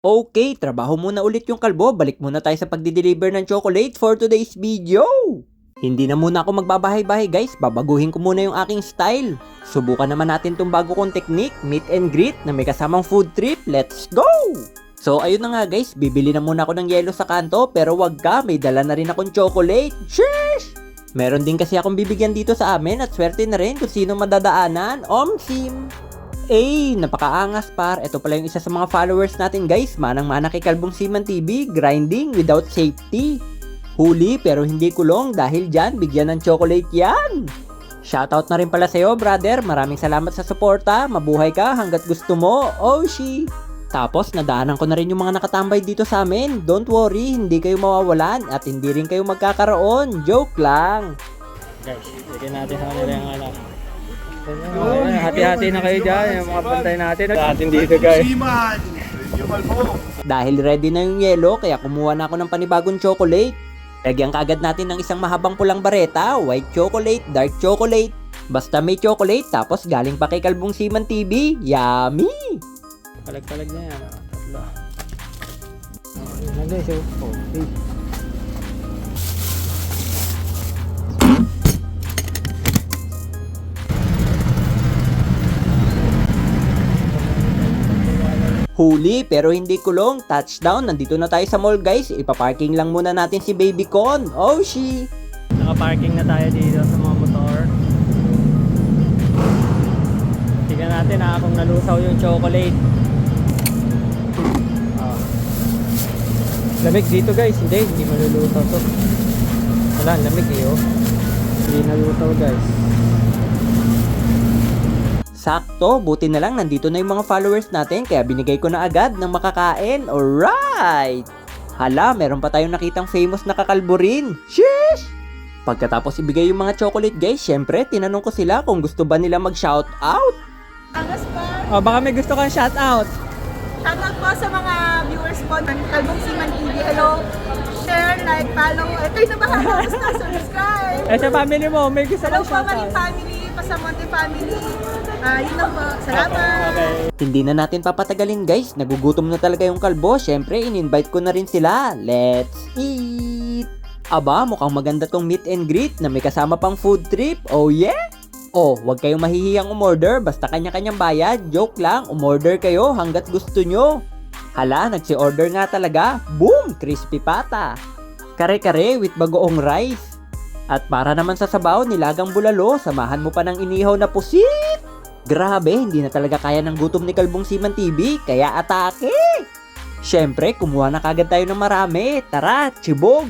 Okay, trabaho muna ulit yung kalbo. Balik muna tayo sa pagdi-deliver ng chocolate for today's video. Hindi na muna ako magbabahay-bahay guys, babaguhin ko muna yung aking style. Subukan naman natin tong bago kong technique, meet and greet na may kasamang food trip. Let's go! So ayun na nga guys, bibili na muna ako ng yelo sa kanto pero wag ka, may dala na rin akong chocolate. Sheesh! Meron din kasi akong bibigyan dito sa amin at swerte na rin kung sino madadaanan. Omsim! Napakaangas par. Ito pala yung isa sa mga followers natin guys. Manang-mana kay Kalbong Seaman TV, grinding without safety. Huli pero hindi kulong dahil dyan bigyan ng chocolate yan. Shoutout na rin pala sa'yo brother. Maraming salamat sa suporta. Mabuhay ka hanggat gusto mo. Oshi! Tapos nadaanan ko na rin yung mga nakatambay dito sa amin. Don't worry, hindi kayo mawawalan at hindi rin kayo magkakaroon. Joke lang. Guys, bigyan natin sa kanila yung alam. Hati-hati na kayo dyan, yung mga pantay natin. Atin dito guys. Dahil ready na yung yelo, kaya kumuha na ako ng panibagong chocolate. Lagyan kaagad natin ng isang mahabang pulang bareta, white chocolate, dark chocolate. Basta may chocolate, tapos galing pa kay Kalbong Seaman TV. Yummy! Palag-palag na yan. Tatlo. Guys, okay. Huli pero hindi kulong. Touchdown. Nandito na tayo sa mall guys. Ipaparking lang muna natin si Baby Con. Oh she. Naka-parking na tayo dito sa mga motor. Tingnan natin kung nalusaw yung chocolate. Lamig dito guys. Hindi malulusaw to. Wala, lamig Hindi nalulusaw guys. Sakto, buti na lang nandito na yung mga followers natin kaya binigay ko na agad ng makakain. Alright! Hala, meron pa tayong nakitang famous na kakalbo rin. Sheesh! Pagkatapos ibigay yung mga chocolate guys, syempre tinanong ko sila kung gusto ba nila mag-shoutout. Angas pa! Baka may gusto kang shoutout. Shoutout po sa mga viewers po ng Kalbong Seaman TV. Hello! Share, like, follow. Kayo na bahala basta subscribe. Sa family mo, may gusto Hello kang po, Maling family, Pasamonte family. Yun lang po. Salamat! Okay. Hindi na natin papatagalin guys. Nagugutom na talaga yung kalbo. Syempre, in-invite ko na rin sila. Let's eat! Aba, mukhang maganda tong meet and greet na may kasama pang food trip. Oh yeah! Oh, wag kayong mahihiyang umorder. Basta kanya-kanyang bayad. Joke lang, umorder kayo hanggat gusto nyo. Hala, nagsi-order nga talaga. Boom! Crispy pata. Kare-kare with bagoong rice. At para naman sa sabaw, nilagang bulalo, samahan mo pa ng inihaw na pusit. Grabe, hindi na talaga kaya ng gutom ni Kalbong Seaman TV, kaya atake! Syempre, kumuha na kagad tayo ng marami. Tara, chibog!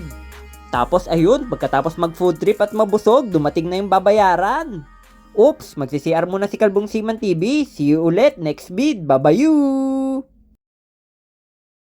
Tapos ayun, pagkatapos mag-food trip at mabusog, dumating na yung babayaran. Oops, magsi-CR muna si Kalbong Seaman TV. See you ulit next vid. Babayu!